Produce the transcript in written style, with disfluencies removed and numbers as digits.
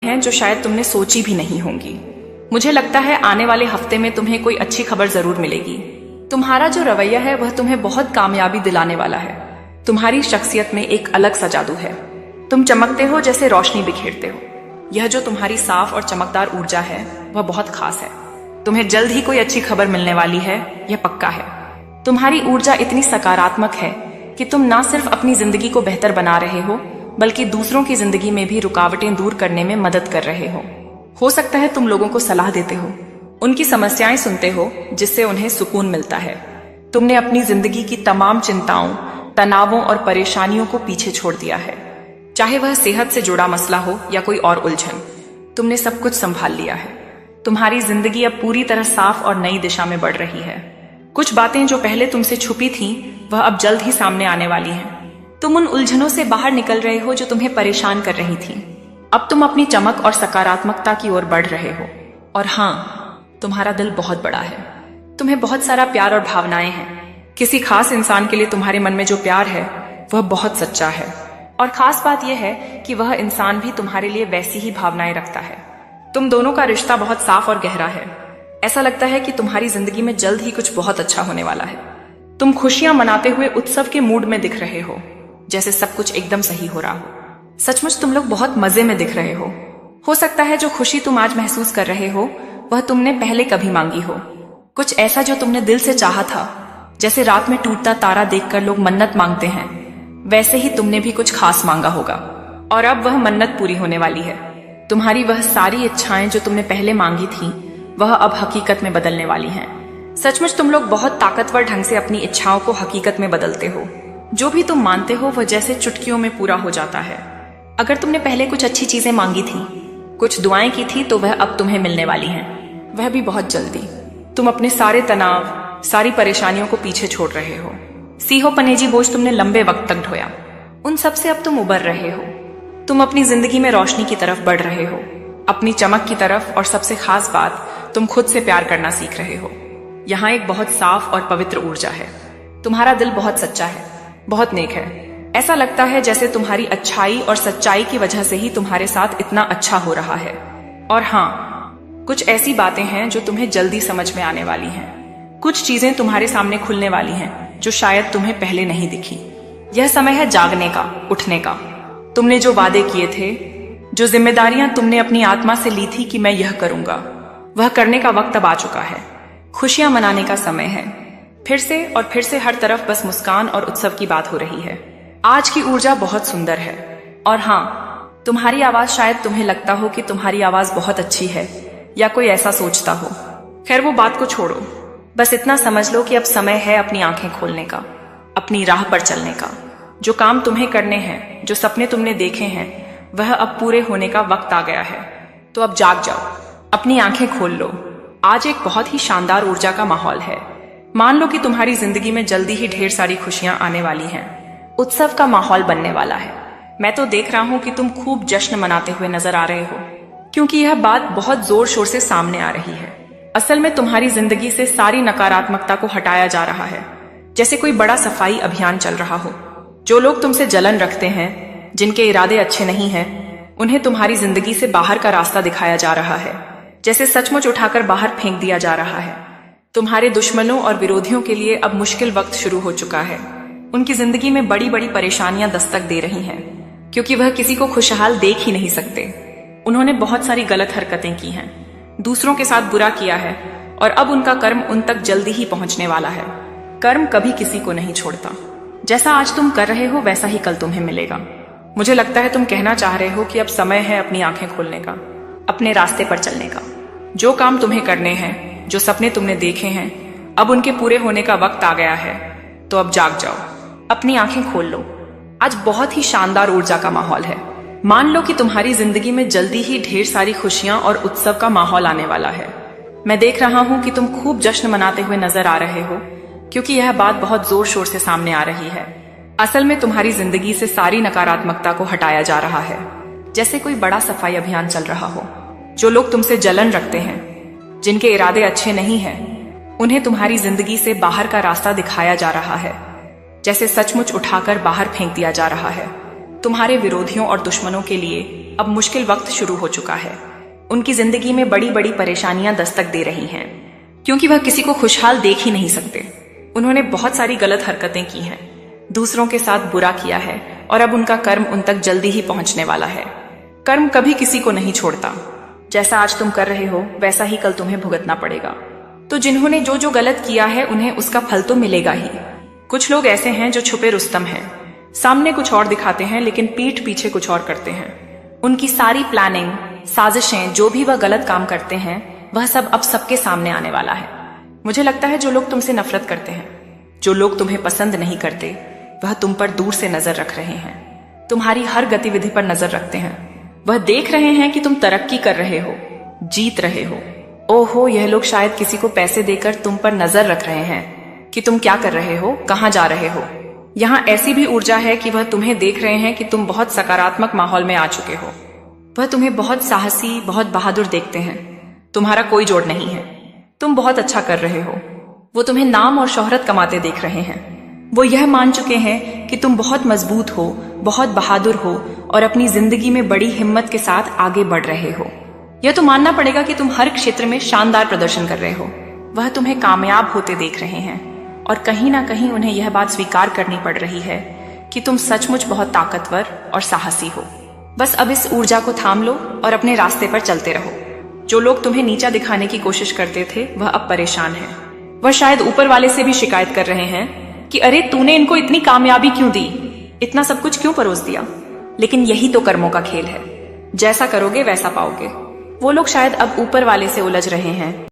हैं जो शायद तुमने सोची भी नहीं होंगी। मुझे लगता है आने वाले हफ्ते में तुम्हें कोई अच्छी खबर जरूर मिलेगी। तुम्हारा जो रवैया है वह तुम्हें बहुत कामयाबी दिलाने वाला है। तुम्हारी शख्सियत में एक अलग सा जादू है। तुम चमकते हो जैसे रोशनी बिखेरते हो। यह जो तुम्हारी साफ और चमकदार ऊर्जा है वह बहुत खास है। तुम्हें जल्द ही कोई अच्छी खबर मिलने वाली है, यह पक्का है। तुम्हारी ऊर्जा इतनी सकारात्मक है कि तुम ना सिर्फ अपनी जिंदगी को बेहतर बना रहे हो बल्कि दूसरों की जिंदगी में भी रुकावटें दूर करने में मदद कर रहे हो सकता है तुम लोगों को सलाह देते हो, उनकी समस्याएं सुनते हो जिससे उन्हें सुकून मिलता है। तुमने अपनी जिंदगी की तमाम चिंताओं, तनावों और परेशानियों को पीछे छोड़ दिया है। चाहे वह सेहत से जुड़ा मसला हो या कोई और उलझन, तुमने सब कुछ संभाल लिया है। तुम्हारी जिंदगी अब पूरी तरह साफ और नई दिशा में बढ़ रही है। कुछ बातें जो पहले तुमसे छुपी थीं, वह अब जल्द ही सामने आने वाली हैं। तुम उन उलझनों से बाहर निकल रहे हो जो तुम्हें परेशान कर रही थी। अब तुम अपनी चमक और सकारात्मकता की ओर बढ़ रहे हो। और हाँ, तुम्हारा दिल बहुत बड़ा है। तुम्हें बहुत सारा प्यार और भावनाएं हैं। किसी खास इंसान के लिए तुम्हारे मन में जो प्यार है वह बहुत सच्चा है। और खास बात यह है कि वह इंसान भी तुम्हारे लिए वैसी ही भावनाएं रखता है। तुम दोनों का रिश्ता बहुत साफ और गहरा है। ऐसा लगता है कि तुम्हारी जिंदगी में जल्द ही कुछ बहुत अच्छा होने वाला है। तुम खुशियां मनाते हुए उत्सव के मूड में दिख रहे हो, जैसे सब कुछ एकदम सही हो रहा हो। सचमुच तुम लोग बहुत मजे में दिख रहे हो सकता है जो खुशी तुम आज महसूस कर रहे हो वह तुमने पहले कभी मांगी हो। कुछ ऐसा जो तुमने दिल से चाहा था, जैसे रात में टूटता तारा देखकर लोग मन्नत मांगते हैं, वैसे ही तुमने भी कुछ खास मांगा होगा। और अब वह मन्नत पूरी होने वाली है। तुम्हारी वह सारी इच्छाएं जो तुमने पहले मांगी थी वह अब हकीकत में बदलने वाली हैं। सचमुच तुम लोग बहुत ताकतवर ढंग से अपनी इच्छाओं को हकीकत में बदलते हो। जो भी तुम मानते हो वह जैसे चुटकियों में पूरा हो जाता है। अगर तुमने पहले कुछ अच्छी चीजें मांगी थी, कुछ दुआएं की थी, तो वह अब तुम्हें मिलने वाली हैं, वह भी बहुत जल्दी। तुम अपने सारे तनाव, सारी परेशानियों को पीछे छोड़ रहे हो। सीहो पनेजी बोझ तुमने लंबे वक्त तक ढोया, उन सब से अब तुम उबर रहे हो। तुम अपनी जिंदगी में रोशनी की तरफ बढ़ रहे हो, अपनी चमक की तरफ। और सबसे खास बात, तुम खुद से प्यार करना सीख रहे हो। यहाँ एक बहुत साफ और पवित्र ऊर्जा है। तुम्हारा दिल बहुत सच्चा है, बहुत नेक है। ऐसा लगता है जैसे तुम्हारी अच्छाई और सच्चाई की वजह से ही तुम्हारे साथ इतना अच्छा हो रहा है। और हाँ, कुछ ऐसी बातें हैं जो तुम्हें जल्दी समझ में आने वाली हैं। कुछ चीजें तुम्हारे सामने खुलने वाली हैं जो शायद तुम्हें पहले नहीं दिखी। यह समय है जागने का, उठने का। तुमने जो वादे किए थे, जो जिम्मेदारियां तुमने अपनी आत्मा से ली थी कि मैं यह करूंगा, वह करने का वक्त अब आ चुका है। खुशियां मनाने का समय है। फिर से हर तरफ बस मुस्कान और उत्सव की बात हो रही है। आज की ऊर्जा बहुत सुंदर है। और हाँ, तुम्हारी आवाज, शायद तुम्हें लगता हो कि तुम्हारी आवाज बहुत अच्छी है या कोई ऐसा सोचता हो। खैर, वो बात को छोड़ो। बस इतना समझ लो कि अब समय है अपनी आंखें खोलने का, अपनी राह पर चलने का। जो काम तुम्हें करने हैं, जो सपने तुमने देखे हैं, वह अब पूरे होने का वक्त आ गया है। तो अब जाग जाओ, अपनी आंखें खोल लो। आज एक बहुत ही शानदार ऊर्जा का माहौल है। मान लो कि तुम्हारी जिंदगी में जल्दी ही ढेर सारी खुशियां आने वाली हैं। उत्सव का माहौल बनने वाला है। मैं तो देख रहा हूं कि तुम खूब जश्न मनाते हुए नजर आ रहे हो, क्योंकि यह बात बहुत जोर शोर से सामने आ रही है। असल में तुम्हारी जिंदगी से सारी नकारात्मकता को हटाया जा रहा है, जैसे कोई बड़ा सफाई अभियान चल रहा हो। जो लोग तुमसे जलन रखते हैं, जिनके इरादे अच्छे नहीं हैं, उन्हें तुम्हारी जिंदगी से बाहर का रास्ता दिखाया जा रहा है, जैसे सचमुच उठाकर बाहर फेंक दिया जा रहा है। तुम्हारे दुश्मनों और विरोधियों के लिए अब मुश्किल वक्त शुरू हो चुका है। उनकी जिंदगी में बड़ी बड़ी परेशानियां दस्तक दे रही हैं, क्योंकि वह किसी को खुशहाल देख ही नहीं सकते। उन्होंने बहुत सारी गलत हरकतें की हैं, दूसरों के साथ बुरा किया है, और अब उनका कर्म उन तक जल्दी ही पहुंचने वाला है। कर्म कभी किसी को नहीं छोड़ता। जैसा आज तुम कर रहे हो वैसा ही कल तुम्हें मिलेगा। मुझे लगता है तुम कहना चाह रहे हो कि अब समय है अपनी आंखें खोलने का, अपने रास्ते पर चलने का। जो काम तुम्हें करने हैं, जो सपने तुमने देखे हैं, अब उनके पूरे होने का वक्त आ गया है। तो अब जाग जाओ, अपनी आंखें खोल लो। आज बहुत ही शानदार ऊर्जा का माहौल है। मान लो कि तुम्हारी जिंदगी में जल्दी ही ढेर सारी खुशियां और उत्सव का माहौल आने वाला है। मैं देख रहा हूं कि तुम खूब जश्न मनाते हुए नजर आ रहे हो, क्योंकि यह बात बहुत जोर शोर से सामने आ रही है। असल में तुम्हारी जिंदगी से सारी नकारात्मकता को हटाया जा रहा है, जैसे कोई बड़ा सफाई अभियान चल रहा हो। जो लोग तुमसे जलन रखते हैं, जिनके इरादे अच्छे नहीं हैं, उन्हें तुम्हारी जिंदगी से बाहर का रास्ता दिखाया जा रहा है, जैसे सचमुच उठाकर बाहर फेंक दिया जा रहा है। तुम्हारे विरोधियों और दुश्मनों के लिए अब मुश्किल वक्त शुरू हो चुका है। उनकी जिंदगी में बड़ी बड़ी परेशानियां दस्तक दे रही हैं, क्योंकि वह किसी को खुशहाल देख ही नहीं सकते। उन्होंने बहुत सारी गलत हरकतें की हैं, दूसरों के साथ बुरा किया है और अब उनका कर्म उन तक जल्दी ही पहुंचने वाला है। कर्म कभी किसी को नहीं छोड़ता। जैसा आज तुम कर रहे हो वैसा ही कल तुम्हें भुगतना पड़ेगा। तो जिन्होंने जो जो गलत किया है उन्हें उसका फल तो मिलेगा ही। कुछ लोग ऐसे हैं जो छुपे रुस्तम हैं, सामने कुछ और दिखाते हैं लेकिन पीठ पीछे कुछ और करते हैं। उनकी सारी प्लानिंग, साजिशें, जो भी वह गलत काम करते हैं वह सब अब सबके सामने आने वाला है। मुझे लगता है जो लोग तुमसे नफरत करते हैं, जो लोग तुम्हें पसंद नहीं करते, वह तुम पर दूर से नजर रख रहे हैं, तुम्हारी हर गतिविधि पर नजर रखते हैं। वह देख रहे हैं कि तुम तरक्की कर रहे हो, जीत रहे हो। ओहो, यह लोग शायद किसी को पैसे देकर तुम पर नजर रख रहे हैं कि तुम क्या कर रहे हो, कहां जा रहे हो। यहाँ ऐसी भी ऊर्जा है कि वह तुम्हें देख रहे हैं कि तुम बहुत सकारात्मक माहौल में आ चुके हो। वह तुम्हें बहुत साहसी, बहुत बहादुर देखते हैं। तुम्हारा कोई जोड़ नहीं है, तुम बहुत अच्छा कर रहे हो। वो तुम्हें नाम और शोहरत कमाते देख रहे हैं। वो यह मान चुके हैं कि तुम बहुत मजबूत हो, बहुत बहादुर हो और अपनी जिंदगी में बड़ी हिम्मत के साथ आगे बढ़ रहे हो। यह तो मानना पड़ेगा कि तुम हर क्षेत्र में शानदार प्रदर्शन कर रहे हो। वह तुम्हें कामयाब होते देख रहे हैं और कहीं ना कहीं उन्हें यह बात स्वीकार करनी पड़ रही है कि तुम सचमुच बहुत ताकतवर और साहसी हो। बस अब इस ऊर्जा को थाम लो और अपने रास्ते पर चलते रहो। जो लोग तुम्हें नीचा दिखाने की कोशिश करते थे वह अब परेशान है। वह शायद ऊपर वाले से भी शिकायत कर रहे हैं कि अरे तूने इनको इतनी कामयाबी क्यों दी, इतना सब कुछ क्यों परोस दिया। लेकिन यही तो कर्मों का खेल है, जैसा करोगे वैसा पाओगे। वो लोग शायद अब ऊपर वाले से उलझ रहे हैं